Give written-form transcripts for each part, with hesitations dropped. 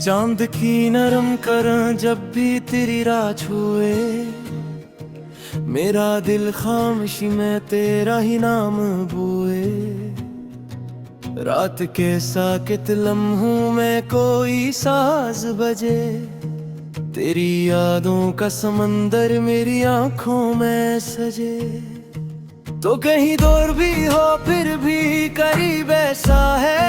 चांद की नरम करन जब भी तेरी राह छुए, मेरा दिल खामोशी में तेरा ही नाम बुए। रात के साकित लम्हों में कोई साज बजे, तेरी यादों का समंदर मेरी आंखों में सजे। तो कहीं दूर भी हो फिर भी करीब ऐसा है,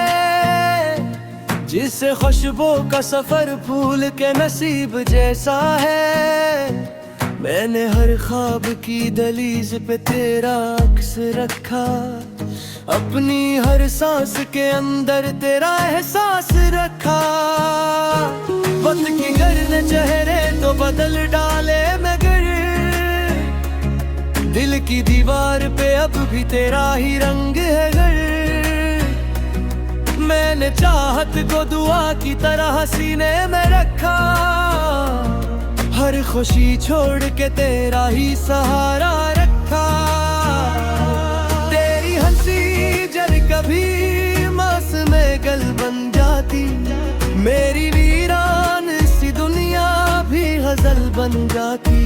जिससे खुशबू का सफर फूल के नसीब जैसा है। मैंने हर ख्वाब की दहलीज पे तेरा अक्स रखा, अपनी हर सांस के अंदर तेरा एहसास रखा। वक्त की गर्द चेहरे तो बदल डाले मगर दिल की दीवार पे अब भी तेरा ही रंग है घर। मैंने चाहत को दुआ की तरह सीने में रखा, हर खुशी छोड़ के तेरा ही सहारा रखा। तेरी हंसी जब कभी मौसमे गल बन जाती, मेरी वीरान सी दुनिया भी गजल बन जाती।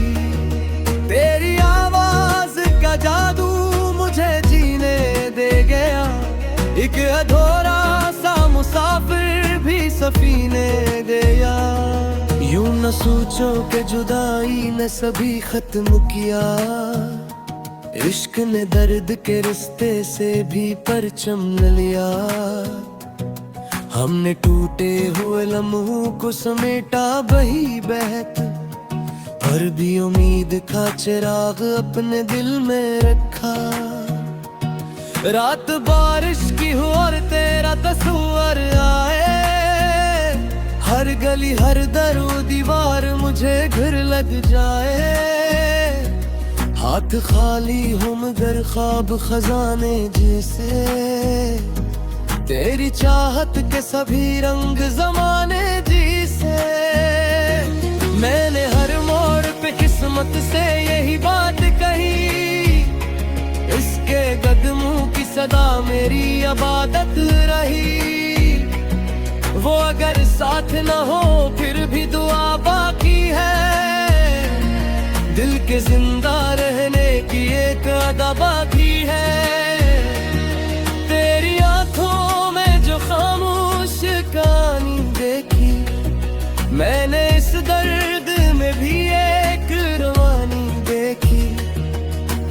तेरी आवाज का जादू मुझे जीने दे गया, एक अधूरा सा मुसाफिर भी सफीने गया। यूं न सोचो कि जुदाई ने सभी खत्म किया, इश्क ने दर्द के रिश्ते से भी परचम न लिया। हमने टूटे हुए लम्हों को समेटा बही बहत, और भी उम्मीद का चिराग अपने दिल में रखा। रात बारिश की हो और तेरा तस्वर आए, हर गली हर दरो दीवार मुझे घर लग जाए। हाथ खाली हो मगर ख्वाब खजाने जैसे, तेरी चाहत के सभी रंग जमाने जिसे। मैंने हर मोड़ पे किस्मत से यही बात कही, इसके कदमों की सदा मेरी इबादत रही। वो अगर साथ न हो फिर भी दुआ बाकी है, दिल के जिंदा रहने की एक अदा बाकी है। तेरी आंखों में जो खामोश कहानी देखी, मैंने इस दर्द में भी एक रवानी देखी।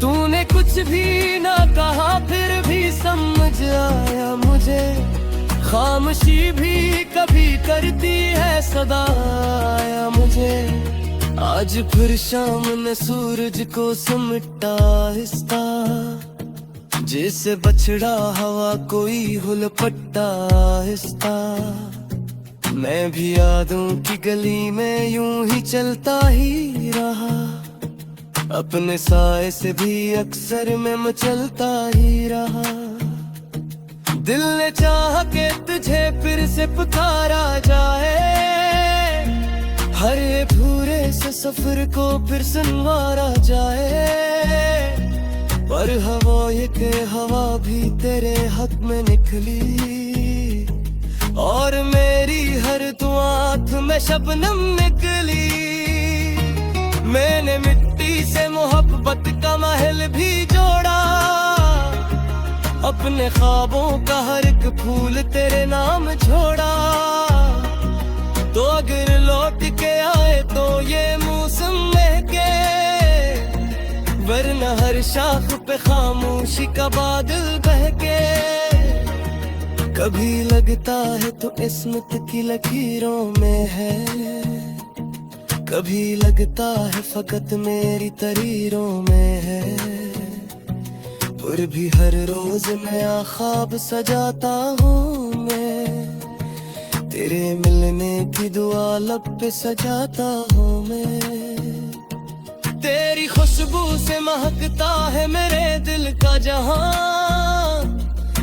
तूने कुछ भी ना कहा फिर भी समझ आया मुझे, खामोशी भी कभी करती है सदा आया मुझे। आज फिर शाम ने सूरज को समेटा आहिस्ता, जैसे बछड़ा हवा कोई हुलपट्टा आहिस्ता। मैं भी यादों की गली में यूं ही चलता ही रहा, अपने साए से भी अक्सर मैं मचलता ही रहा। दिल ने चाहा के तुझे फिर से पुकारा जाए, हर पूरे से सफर को फिर सुनवारा जाए। पर हवा ये के हवा भी तेरे हक में निकली, और मेरी हर दुआ में शबनम निकली। मैंने मिट्टी से मोहब्बत का महल भी जोड़ा, अपने ख्वाबों का हर एक फूल तेरे नाम छोड़ा। तो अगर लौट के आए तो ये मौसम महके, वरना हर शाख पे खामोशी का बादल बहके। कभी लगता है तो किस्मत की लकीरों में है, कभी लगता है फकत मेरी तरीरों में है। और भी हर रोज नया ख्वाब सजाता हूँ मैं, तेरे मिलने की दुआ लब पे सजाता हूँ मैं। तेरी खुशबू से महकता है मेरे दिल का जहां,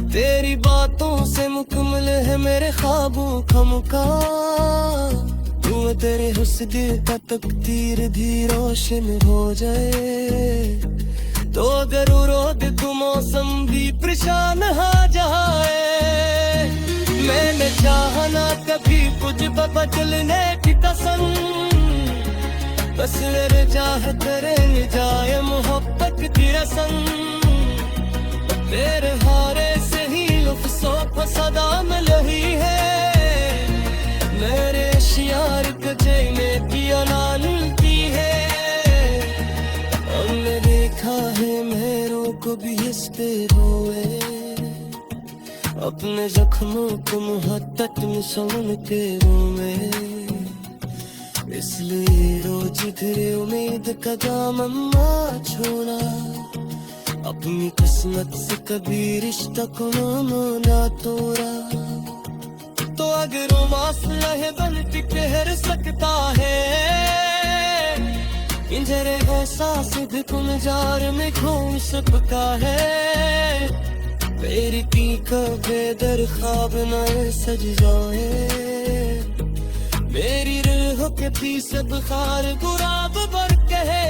तेरी बातों से मुकम्मल है मेरे ख्वाबों का मुकाम। तू तेरे हुस्न का तकदीर भी रोशन हो जाए, तो अगर रोद तू मौसम भी परेशान हा जाए। मैंने चाहा ना कभी कुछ बदलने की कसम, बस मेरे चाहत रह जाए मोहब्बत की रस्म। तेरे हारे से ही लफ्ज़ों को सदा मिल रही है, मेरे शियार को जीने की अनालती है। हमने देखा है मेरों को भी हंसते रोए, अपने जख्मों को मुहब्बत में समन के रोए। इसलिए रोज तेरे उम्मीद का दामन ना छोड़ा, अपनी किस्मत से कभी रिश्ता को ना तोड़ा। तो अगर उमास रहे बन के ठहर सकता है, इंजरे एहसास भी तुम जार में खो सकता है। मेरी पी का बेदर ख्वाब न सज जाए, मेरी रूह के पीछे बुखार गुलाब पर कहे।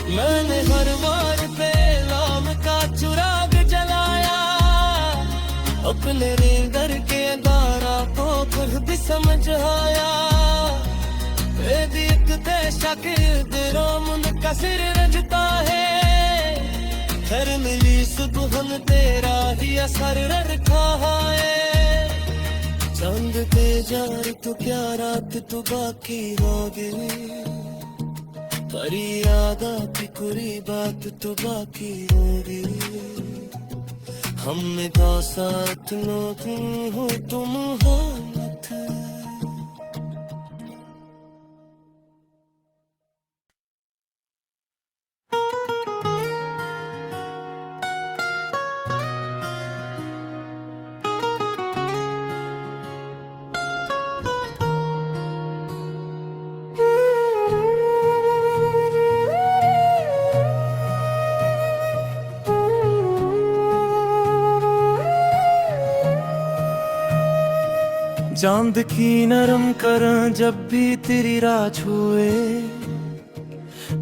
मैंने हर बार पे लाम का चुराग जलाया, अपने दर के दारा को खुद भी समझ आया। के दिलों मुनका सिर रजता है, हर मिली सुबह तेरा ही असर रखा है। चांद पे जार तो क्या रात तो बाकी होगी, हरी याद की कोई बात तो बाकी होगी। हमने का साथ लो तुम हो तुम हो मत। चांद की नरम करा जब भी तेरी राह छुए,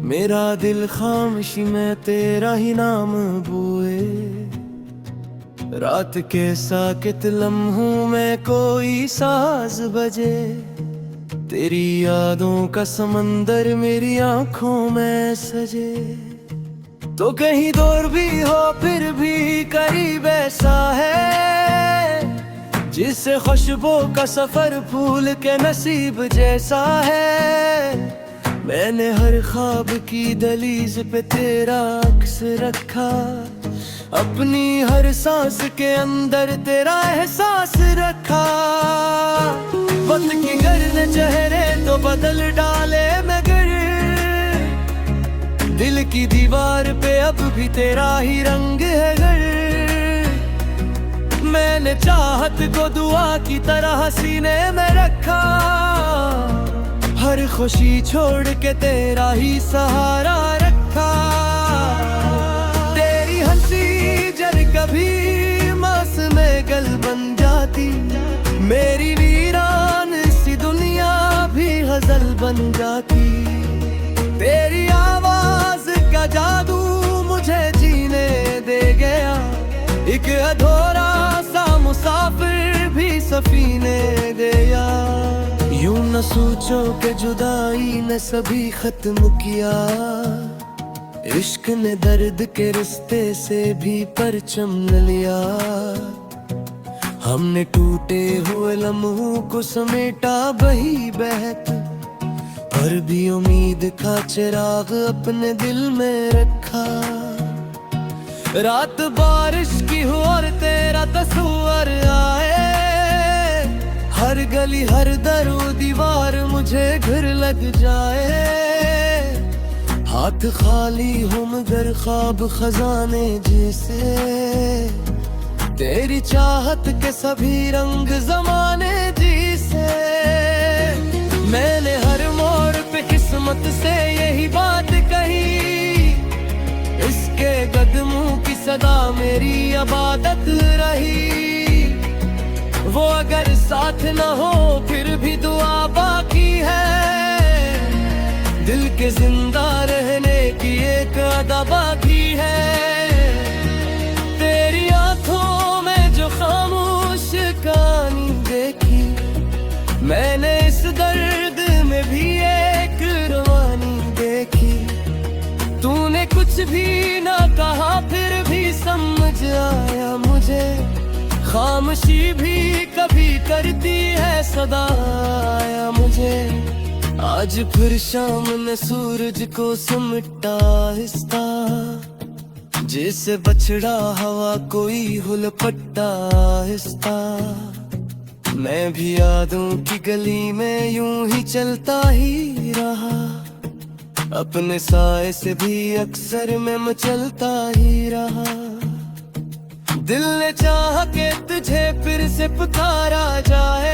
मेरा दिल खामोशी में तेरा ही नाम बुए। रात के साकित लम्हों में कोई साज बजे, तेरी यादों का समंदर मेरी आंखों में सजे। तो कहीं दूर भी हो फिर भी करीब ऐसा है, जिससे खुशबू का सफर फूल के नसीब जैसा है। मैंने हर ख्वाब की दलीज पे तेरा अक्स रखा, अपनी हर सांस के अंदर तेरा एहसास रखा। वक्त की गर्द चेहरे तो बदल डाले मगर, दिल की दीवार पे अब भी तेरा ही रंग है गर। मैंने चाहत को दुआ की तरह सीने में रखा, हर खुशी छोड़ के तेरा ही सहारा रखा। तेरी हंसी जर कभी मास में गल बन जाती, मेरी वीरान सी दुनिया भी गजल बन जाती। तेरी आवाज का जादू मुझे जीने दे गया, एक अधूरा सा मुसाफिर भी सफीने गया। यूं न सोचो कि जुदाई ने सभी खत्म किया, इश्क ने दर्द के रिश्ते से भी परचम न लिया। हमने टूटे हुए लम्हों को समेटा बही बहत, पर भी उम्मीद का चिराग अपने दिल में रखा। रात बारिश की हो और तेरा तस्वर आए, हर गली हर दरो दीवार मुझे घर लग जाए। हाथ खाली हो मगर ख्वाब खजाने जैसे, तेरी चाहत के सभी रंग जमाने जी से। मैंने हर मोड़ पे किस्मत से यही बात कही, इसके कदमों की सदा मेरी इबादत रही। वो अगर साथ न हो फिर भी दुआ बाकी है, दिल के जिंदा रहने की एक अदा बाकी है। तेरी आंखों में जो खामोश कहानी देखी, कुछ भी ना कहा फिर भी समझ आया मुझे, खामोशी भी कभी करती है सदा। आया मुझे आज फिर शाम ने सूरज को सिमटा आहिस्ता, जैसे बछड़ा हवा कोई हुलपट्टा आहिस्ता। मैं भी यादों की गली में यूं ही चलता ही रहा, अपने साए से भी अक्सर मैं मचलता ही रहा। दिल ने चाहा के तुझे फिर से पुकारा जाए,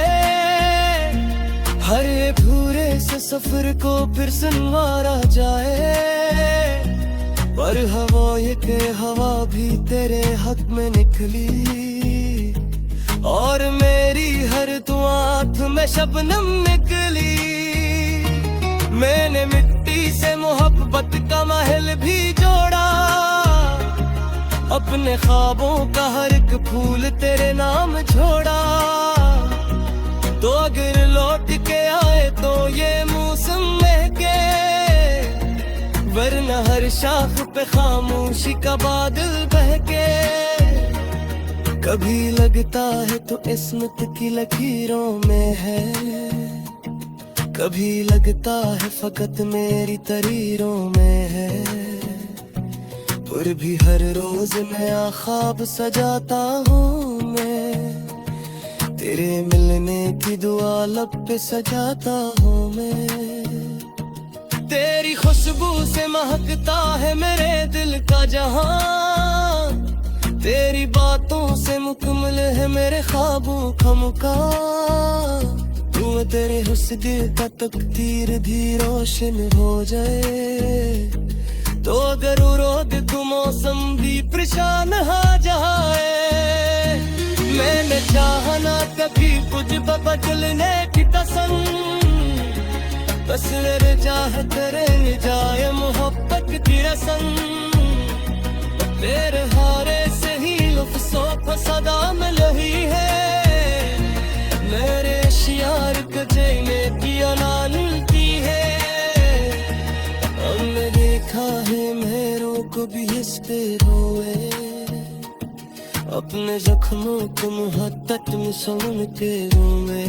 हर भूरे से सफर को फिर सुनवारा जाए। पर हवा ये के हवा भी तेरे हक में निकली, और मेरी हर दुआ में शबनम निकली। मैंने मिट्टी से मोहब्बत का महल भी जोड़ा, अपने ख्वाबों का हर एक फूल तेरे नाम छोड़ा। तो अगर लौट के आए तो ये मौसम महके, वरना हर शाख पे खामोशी का बादल बहके। कभी लगता है तो किस्मत की लकीरों में है, कभी लगता है फकत मेरी तरीरों में है। फिर भी हर रोज नया ख्वाब सजाता हूँ मैं, तेरे मिलने की दुआ लब पे सजाता हूँ मैं। तेरी खुशबू से महकता है मेरे दिल का जहां, तेरी बातों से मुकम्मल है मेरे ख्वाबों का मुकाम। तू तेरे हुस्न का तकदीर भी रोशन हो जाए, तो अगर रोद तू मौसम भी परेशान हा जाए। मैंने चाहना कभी कुछ बदलने की कसम, बस मेरे चाहत रे जाए मोहब्बत की रसम। तेरे हारे से ही लफ्ज़ों को सदा मिल रही है, मेरे शियार को जीने की अना मिलती है। हमने देखा है मेरों को भी इस पे रोए, अपने जख्मों को मुहब्बत में सोन के रोए।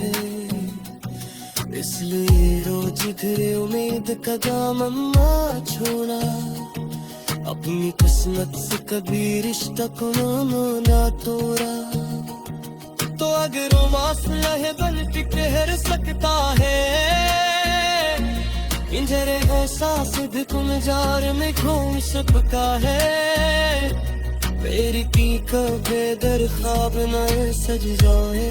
इसलिए रोज फिर उम्मीद का दामन ना छोड़ा, अपनी किस्मत से कभी रिश्ता को ना तोड़ा। तो अगर वास्ता है बन के ठहर सकता है, पिंजरे एहसास भी गुलजार में घूम सकता है। मेरी पी का बेदर ख्वाब न सज जाए,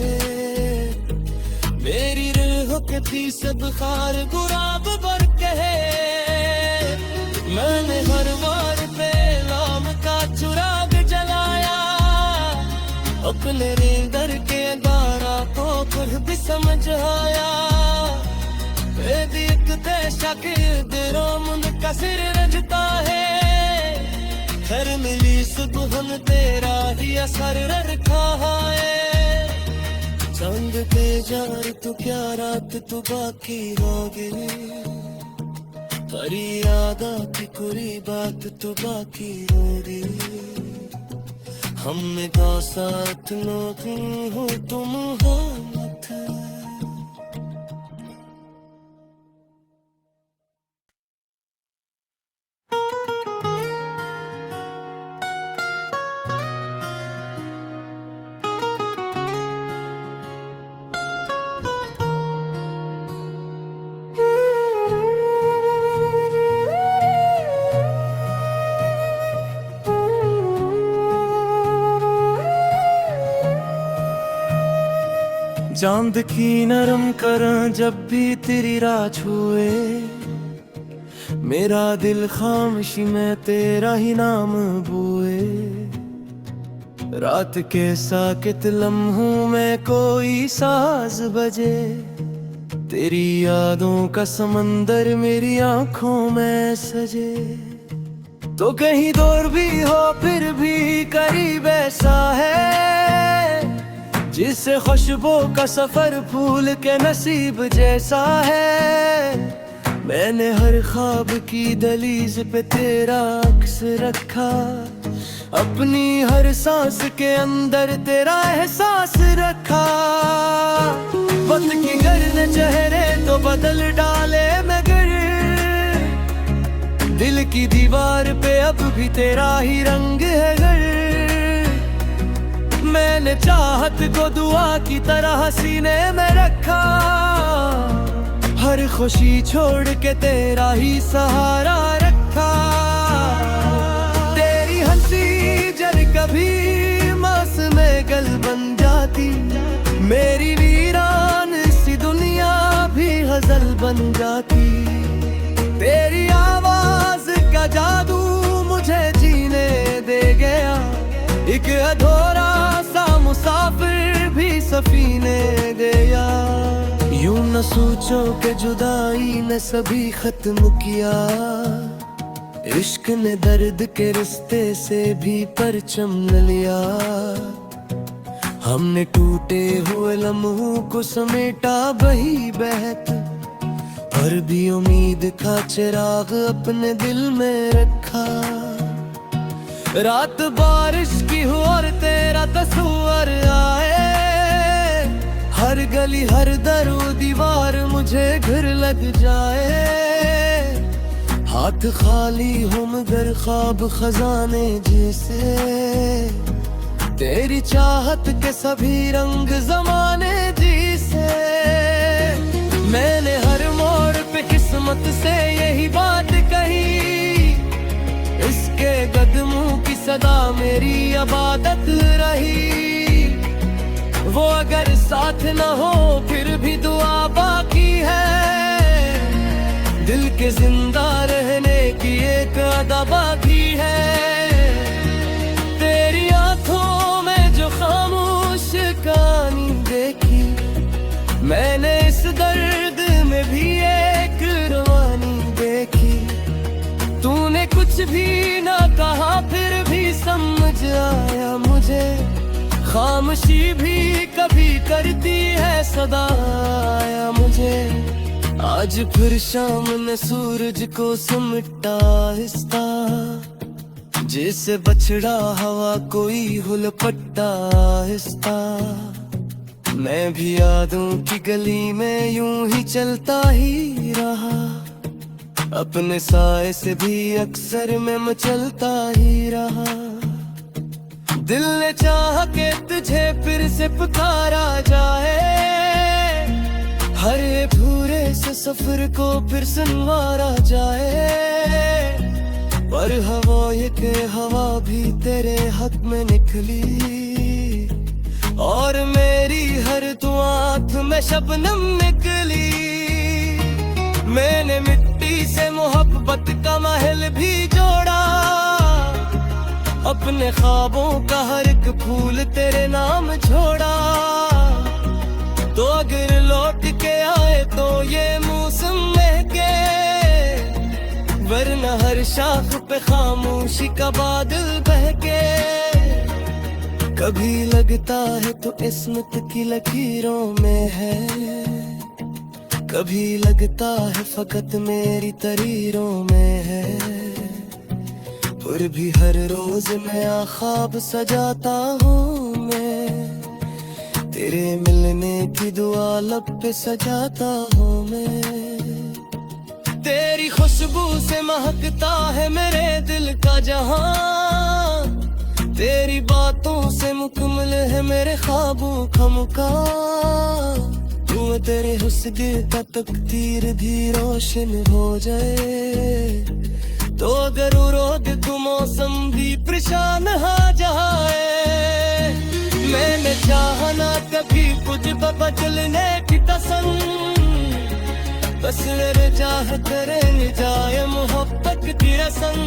मेरी रूह के थी सब खार गुराब बर कहे। मैंने हर बार पे लाम का चुराग जलाया, अपने दर के दारा को खुद भी समझ आया। एक देशा के दिलों का सिर रजता है, हर मिली सुबह तेरा ही असर रखा है। चांद पे जार तू क्या रात तू बाकी होगी, हरी यादा की कोई बात तू बाकी होगी। हम में का साथ लोग हो तुम हो मत। चांद की नरम करं जब भी तेरी राह छुए, मेरा दिल खामोशी में तेरा ही नाम बुए। रात के साकित लम्हों में कोई साज बजे, तेरी यादों का समंदर मेरी आंखों में सजे। तो कहीं दूर भी हो फिर भी करीब ऐसा है, जिससे खुशबू का सफर फूल के नसीब जैसा है। मैंने हर ख्वाब की दहलीज पे तेरा अक्स रखा, अपनी हर सांस के अंदर तेरा एहसास रखा। वक्त की गर्द चेहरे तो बदल डाले मगर दिल की दीवार पे अब भी तेरा ही रंग है घर। मैंने चाहत को दुआ की तरह सीने में रखा, हर खुशी छोड़ के तेरा ही सहारा रखा। तेरी हंसी जब कभी मौसमे गल बन जाती, मेरी वीरान सी दुनिया भी गजल बन जाती। तेरी आवाज का जादू मुझे जीने दे गया, एक अधूरा सा मुसाफिर भी सफीने गया। यूं न सोचो कि जुदाई ने सभी खत्म किया, इश्क ने दर्द के रिश्ते से भी परचम न लिया। हमने टूटे हुए लम्हों को समेटा बही बहत, और भी उम्मीद का चिराग अपने दिल में रखा। रात बारिश की हो और तेरा तस्वर आए, हर गली हर दरो दीवार मुझे घर लग जाए। हाथ खाली हो मगर ख्वाब खजाने जैसे, तेरी चाहत के सभी रंग जमाने जिसे। मैंने हर मोड़ पे किस्मत से यही बात कही, इसके कदमों की सदा मेरी इबादत रही। वो अगर साथ न हो फिर भी दुआ बाकी है, दिल के जिंदा रहने की एक अदा बाकी है। तेरी आंखों में जो खामोश कहानी देखी, मैंने इस दर्द में भी एक रवानी देखी। तूने कुछ भी ना कहा फिर भी समझ आया मुझे, खामोशी भी कभी करती है सदा आया मुझे। आज फिर शाम ने सूरज को सिमटा आहिस्ता, जैसे बछड़ा हवा कोई हुलपट्टा आहिस्ता। मैं भी यादों की गली में यूं ही चलता ही रहा, अपने साए से भी अक्सर मैं मचलता ही रहा। दिल ने चाहा के तुझे फिर से पुकारा जाए, हर भूरे से सफर को फिर सुनवारा जाए। पर हवा ये के हवा भी तेरे हक में निकली, और मेरी हर दुआ में शबनम निकली। मैंने मिट्टी से मोहब्बत का महल भी जोड़ा, अपने ख्वाबों का हर एक फूल तेरे नाम छोड़ा। तो अगर लौट के आए तो ये मौसम महके, वरना हर शाख पे खामोशी का बादल बहके। कभी लगता है तो किस्मत की लकीरों में है, कभी लगता है फकत मेरी तरीरों में है। और भी हर रोज नया ख्वाब सजाता हूँ मैं, तेरे मिलने की दुआ लब पे सजाता हूँ मैं। तेरी खुशबू से महकता है मेरे दिल का जहां, तेरी बातों से मुकम्मल है मेरे ख्वाबों का मुकाम। तू तेरे हुस्न का तकदीर भी रोशन हो जाए, तो अगर रोद तू मौसम भी परेशान हा जाए। मैंने चाहा ना कभी कुछ बदलने की कसम, बस मेरे चाह तेरे जाए मोहब्बत की रसम।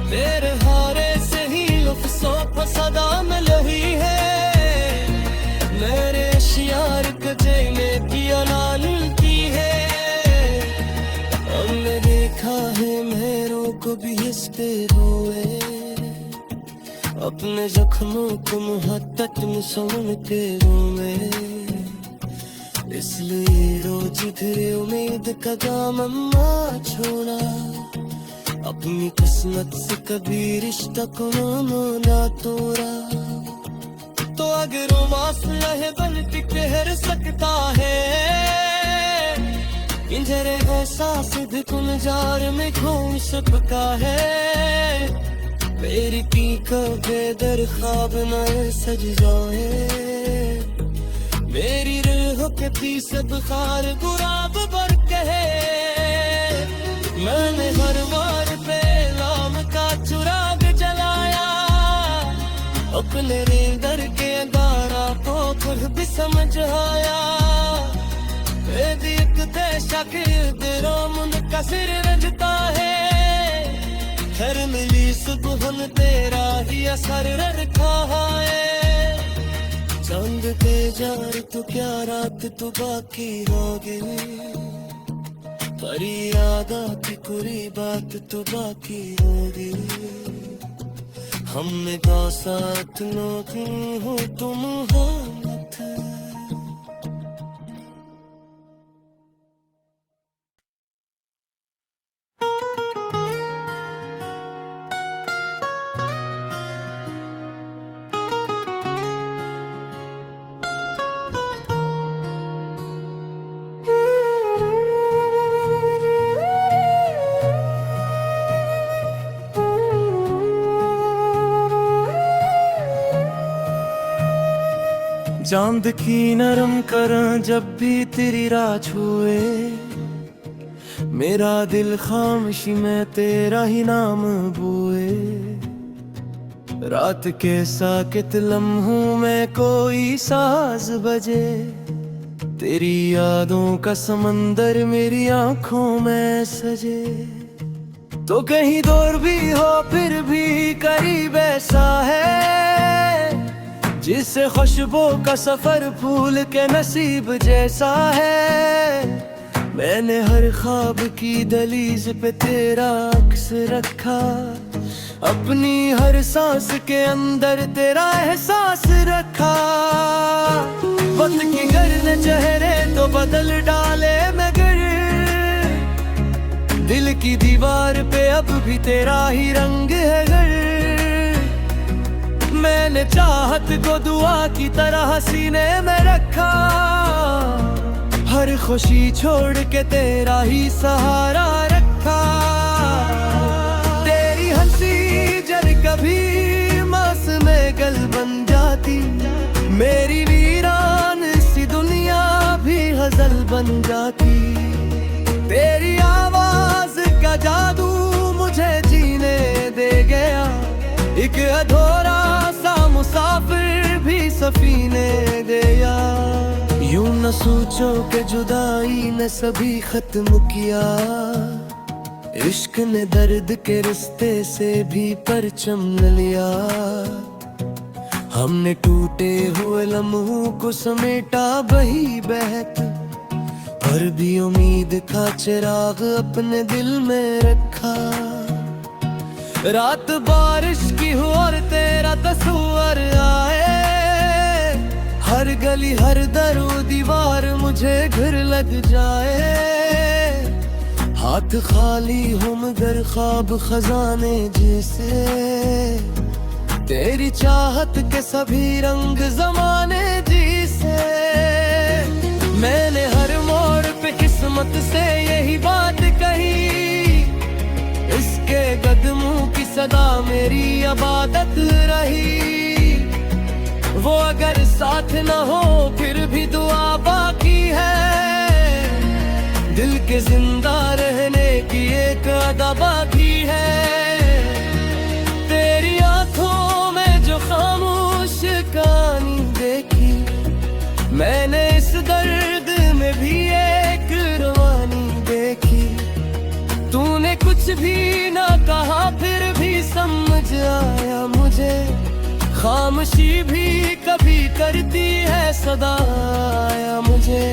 तेरे हारे से ही लफ्ज़ों पर सदा मिल रही है, मेरे शियार कजेने की अनानती है। हमने देखा है मेरों को भी हंसते हुए, अपने जख्मों को मुहत्तत में सुनते हुए। इसलिए रोज फिर उम्मीद का दामन छोड़ा, अपनी किस्मत से कभी रिश्ता को ना तोड़ा। तो अगर रोमांस रहे बन ठहर सकता है, पिंजरे एहसास भी गुलजार में खो सकता है। मेरी पी कभी दर ख्वाब न सज जाए, मेरी रूह के पी सब खार गुलाब बर कहे। मैंने हर बार पे लाम का चुराग जलाया, अपने दर के दारा को खुद भी समझ आया। एक ते शाकिर तेरा मुन का सिर रजता है, हर मिली सुबह तेरा ही असर रखा है। चांद पे जार तो क्या रात तो बाकी रहोगे, परी याद आती कोई बात तो बाकी होगी। हमने का साथ लो हो तुम हाथ। चांद की नरम करा जब भी तेरी राह छुए, मेरा दिल खामोशी में तेरा ही नाम बुए। रात के साकित लम्हों में कोई साज बजे, तेरी यादों का समंदर मेरी आंखों में सजे। तो कहीं दूर भी हो फिर भी करीब ऐसा है, जिससे खुशबू का सफर फूल के नसीब जैसा है। मैंने हर ख्वाब की दहलीज पे तेरा अक्स रखा, अपनी हर सांस के अंदर तेरा एहसास रखा। वक्त की गर्द चेहरे तो बदल डाले मगर, दिल की दीवार पे अब भी तेरा ही रंग है घर। मैंने चाहत को दुआ की तरह सीने में रखा, हर खुशी छोड़ के तेरा ही सहारा रखा। तेरी हंसी जल कभी मास में गल बन जाती, मेरी वीरान सी दुनिया भी गजल बन जाती। तेरी आवाज का जादू मुझे जीने दे गया, एक अधूरा सा मुसाफिर भी सफीने गया। यूं न सोचो कि जुदाई ने सभी खत्म किया, इश्क ने दर्द के रिश्ते से भी परचम न लिया। हमने टूटे हुए लम्हों को समेटा बही बहत, और भी उम्मीद का चिराग अपने दिल में रखा। रात बारिश की हो और तेरा तस्वर आए, हर गली हर दरो दीवार मुझे घर लग जाए। हाथ खाली हो मगर ख्वाब खजाने जैसे, तेरी चाहत के सभी रंग जमाने जिसे। मैंने हर मोड़ पे किस्मत से यही बात कही, इसके कदमों की सदा मेरी इबादत रही। वो अगर साथ न हो फिर भी दुआ बाकी है, दिल के जिंदा रहने की एक अदा बाकी है। तेरी आंखों में जो खामोश कहानी देखी, मैंने इस दर्द में भी एक रवानी देखी। तूने कुछ भी ना कहा फिर भी समझ आया मुझे, खामोशी भी कभी करती है सदा आया मुझे।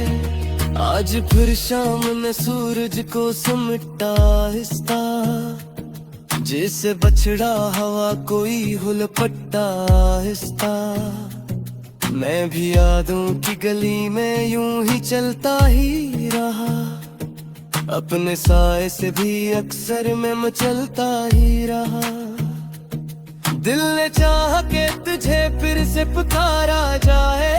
आज फिर शाम ने सूरज को सिमटा आहिस्ता, जैसे बछड़ा हवा कोई हुलपट्टा आहिस्ता। मैं भी यादों की गली में यूं ही चलता ही रहा, अपने साए से भी अक्सर मैं मचलता ही रहा। दिल ने चाहा के तुझे फिर से पुकारा जाए,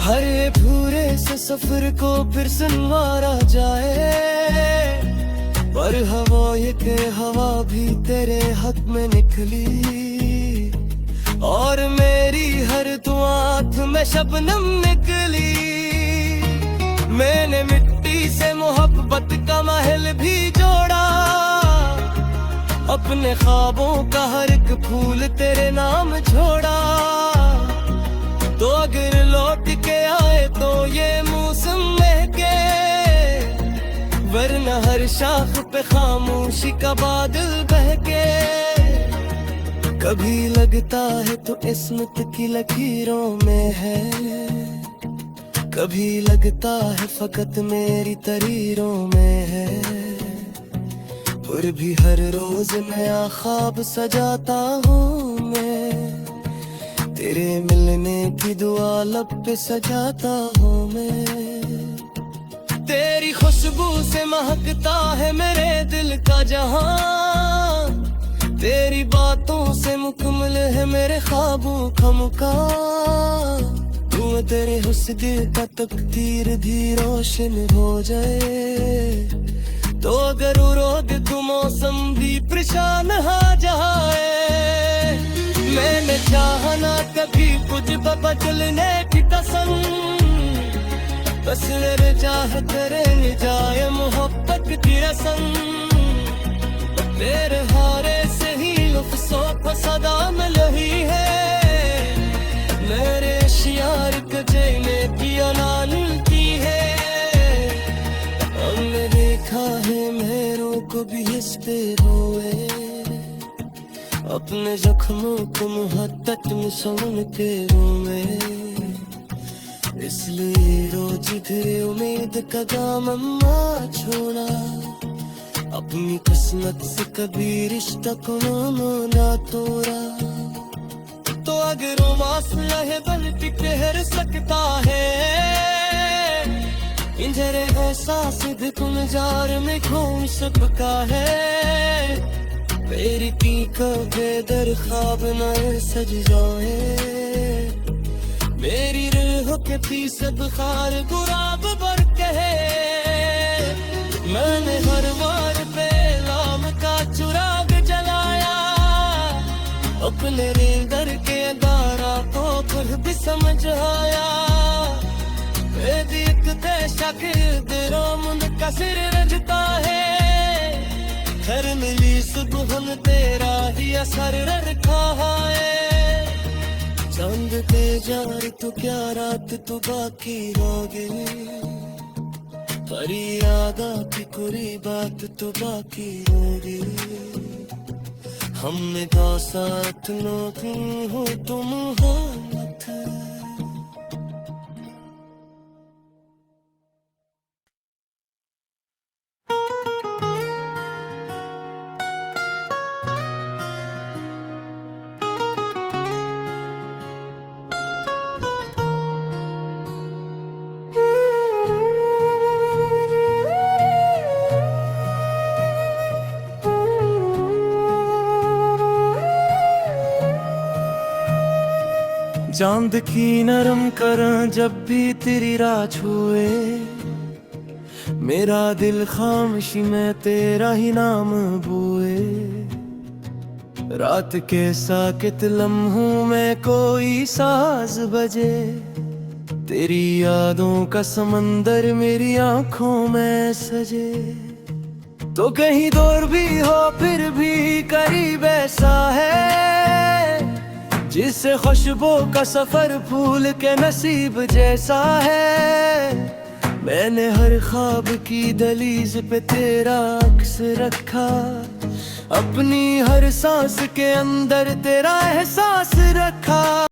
हर भूरे से सफर को फिर सुनवारा जाए। पर हवा ये के हवा भी तेरे हक में निकली, और मेरी हर दुआ में शबनम निकली। मैंने मिट्टी से मोहब्बत का महल भी जोड़ा, अपने ख्वाबों का हर एक फूल तेरे नाम छोड़ा। तो अगर लौट के आए तो ये मौसम महके, वरना हर शाख पे खामोशी का बादल बहके। कभी लगता है तो किस्मत की लकीरों में है, कभी लगता है फकत मेरी तरीरों में है। फिर भी हर रोज नया ख्वाब सजाता हूँ मैं, तेरे मिलने की दुआ लब पे सजाता हूँ मैं। तेरी खुशबू से महकता है मेरे दिल का जहां, तेरी बातों से मुकम्मल है मेरे ख्वाबों का मुकाम। तू तेरे हुस्न का तकदीर भी रोशन हो जाए, तो अगर रोद तू मौसम भी परेशान हा जाए। मैंने चाहा ना कभी कुछ बदलने की कसम, बस मेरे चाह तेरे जाए मोहब्बत की रस्म। तेरे हारे से ही लफ्ज़ों को सदा मिल रही है, मेरे शियार को जीने की अना मिलती है। हमने देखा है मेरों को भी इस पे रोए, अपने जख्मों को मुहब्बत में सुन के रोए। इसलिए रोज फिर उम्मीद का दामन ना छोड़ा, अपनी किस्मत से कभी रिश्ता को ना तोड़ा। तो अगर मौसला है बल भी ठहर सकता है, इंजरे एहसास भी गुलजार में खो सकता है। मेरी पी का बेदर ख्वाब न सज जाए, मेरी रूह के पीछे बुखार गुलाब भर के है। मैंने हर बार पे लाम का चुराग जलाया, अपने रेंदर के दारा को खुद भी समझ आया। एक देशा के दिरों का सिर रजता है, घर मिली सुबह तेरा ही असर रखा है। चांद पे जार तो क्या रात तो बाकी रहोगे, पर यादा की कोई बात तो बाकी होगी। हमने का साथ नो तुम हो तुम हो मत। चांद की नरम करं जब भी तेरी राह छुए, मेरा दिल खामोशी में तेरा ही नाम बुए। रात के साकित लम्हों में कोई साज बजे, तेरी यादों का समंदर मेरी आंखों में सजे। तो कहीं दूर भी हो फिर भी करीब ऐसा है, जिससे खुशबू का सफर फूल के नसीब जैसा है। मैंने हर ख्वाब की दहलीज पे तेरा अक्स रखा, अपनी हर सांस के अंदर तेरा एहसास रखा।